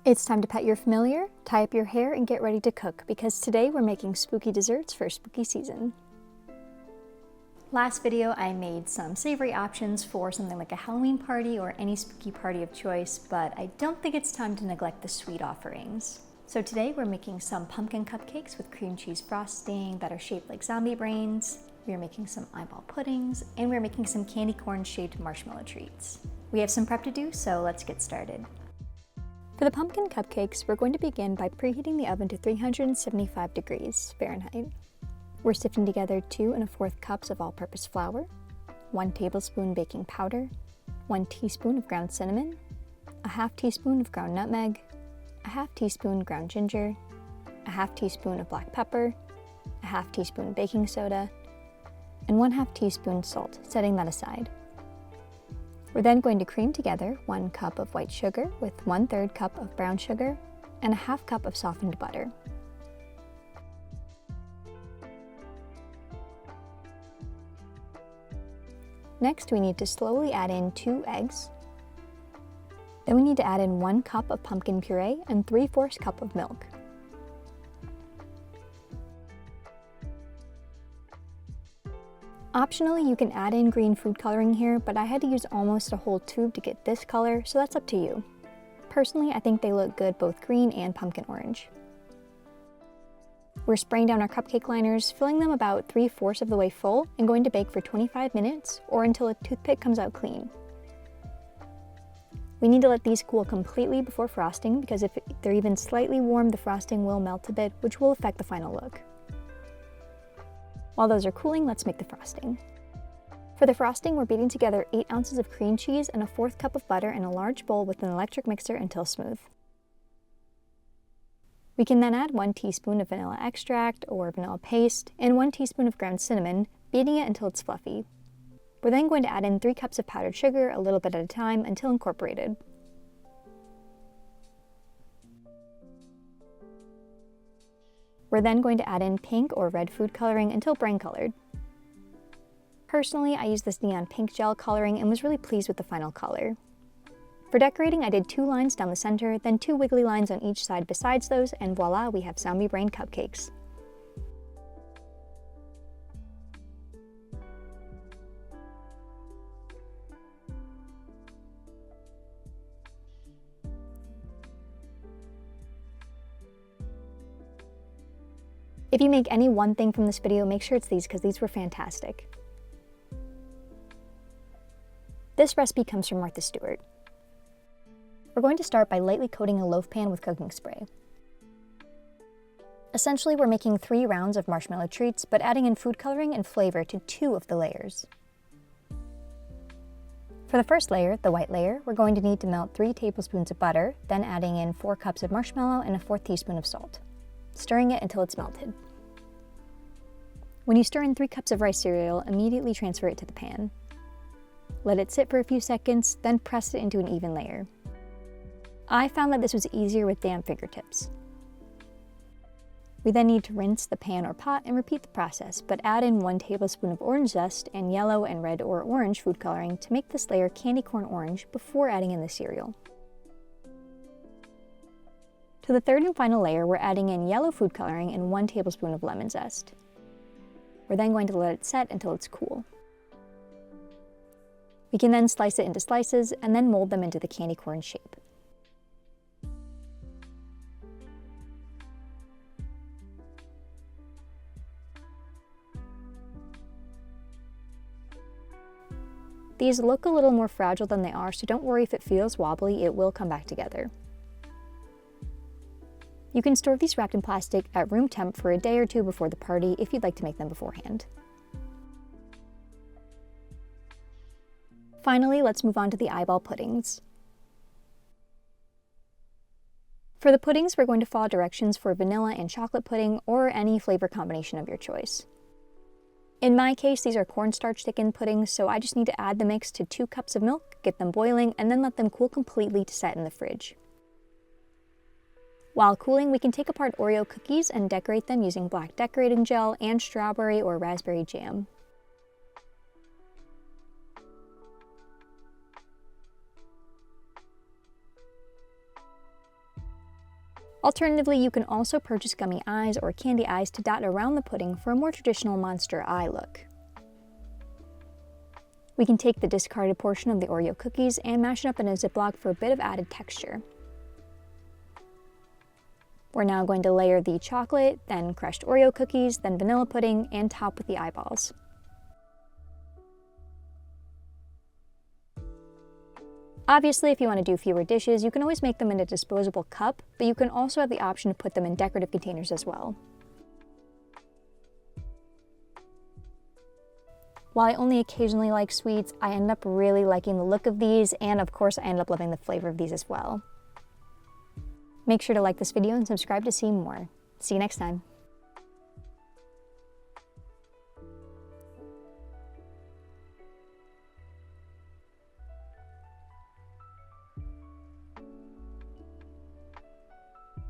It's time to pet your familiar, tie up your hair, and get ready to cook, because today we're making spooky desserts for spooky season. Last video I made some savory options for something like a Halloween party or any spooky party of choice, but I don't think it's time to neglect the sweet offerings. So today we're making some pumpkin cupcakes with cream cheese frosting that are shaped like zombie brains. We are making some eyeball puddings, and we're making some candy corn shaped marshmallow treats. We have some prep to do, so let's get started. For the pumpkin cupcakes, we're going to begin by preheating the oven to 375 degrees Fahrenheit. We're sifting together 2 1/4 cups of all-purpose flour, 1 tablespoon baking powder, 1 teaspoon of ground cinnamon, a 1/2 teaspoon of ground nutmeg, a 1/2 teaspoon ground ginger, a 1/2 teaspoon of black pepper, a 1/2 teaspoon baking soda, and 1/2 teaspoon salt, setting that aside. We're then going to cream together 1 cup of white sugar with 1/3 cup of brown sugar and a 1/2 cup of softened butter. Next, we need to slowly add in 2 eggs. Then we need to add in 1 cup of pumpkin puree and 3/4 cup of milk. Optionally, you can add in green food coloring here, but I had to use almost a whole tube to get this color, so that's up to you. Personally, I think they look good both green and pumpkin orange. We're spraying down our cupcake liners, filling them about 3/4 of the way full, and going to bake for 25 minutes or until a toothpick comes out clean. We need to let these cool completely before frosting, because if they're even slightly warm, the frosting will melt a bit, which will affect the final look. While those are cooling, let's make the frosting. For the frosting, we're beating together 8 ounces of cream cheese and a 1/4 cup of butter in a large bowl with an electric mixer until smooth. We can then add 1 teaspoon of vanilla extract or vanilla paste and 1 teaspoon of ground cinnamon, beating it until it's fluffy. We're then going to add in 3 cups of powdered sugar a little bit at a time until incorporated. We're then going to add in pink or red food coloring until brain colored. Personally, I used this neon pink gel coloring and was really pleased with the final color. For decorating, I did 2 lines down the center, then 2 wiggly lines on each side besides those, and voila, we have zombie brain cupcakes. If you make any one thing from this video, make sure it's these, because these were fantastic. This recipe comes from Martha Stewart. We're going to start by lightly coating a loaf pan with cooking spray. Essentially, we're making 3 rounds of marshmallow treats, but adding in food coloring and flavor to 2 of the layers. For the first layer, the white layer, we're going to need to melt 3 tablespoons of butter, then adding in 4 cups of marshmallow and a 1/4 teaspoon of salt, stirring it until it's melted. When you stir in 3 cups of rice cereal, immediately transfer it to the pan. Let it sit for a few seconds, then press it into an even layer. I found that this was easier with damp fingertips. We then need to rinse the pan or pot and repeat the process, but add in 1 tablespoon of orange zest and yellow and red or orange food coloring to make this layer candy corn orange before adding in the cereal. To the third and final layer, we're adding in yellow food coloring and 1 tablespoon of lemon zest. We're then going to let it set until it's cool. We can then slice it into slices and then mold them into the candy corn shape. These look a little more fragile than they are, so don't worry if it feels wobbly, it will come back together. You can store these wrapped in plastic at room temp for a day or 2 before the party if you'd like to make them beforehand. Finally, let's move on to the eyeball puddings. For the puddings, we're going to follow directions for vanilla and chocolate pudding or any flavor combination of your choice. In my case, these are cornstarch thickened puddings, so I just need to add the mix to 2 cups of milk, get them boiling, and then let them cool completely to set in the fridge. While cooling, we can take apart Oreo cookies and decorate them using black decorating gel and strawberry or raspberry jam. Alternatively, you can also purchase gummy eyes or candy eyes to dot around the pudding for a more traditional monster eye look. We can take the discarded portion of the Oreo cookies and mash it up in a Ziploc for a bit of added texture. We're now going to layer the chocolate, then crushed Oreo cookies, then vanilla pudding, and top with the eyeballs. Obviously, if you want to do fewer dishes, you can always make them in a disposable cup, but you can also have the option to put them in decorative containers as well. While I only occasionally like sweets, I end up really liking the look of these, and of course I end up loving the flavor of these as well. Make sure to like this video and subscribe to see more. See you next time.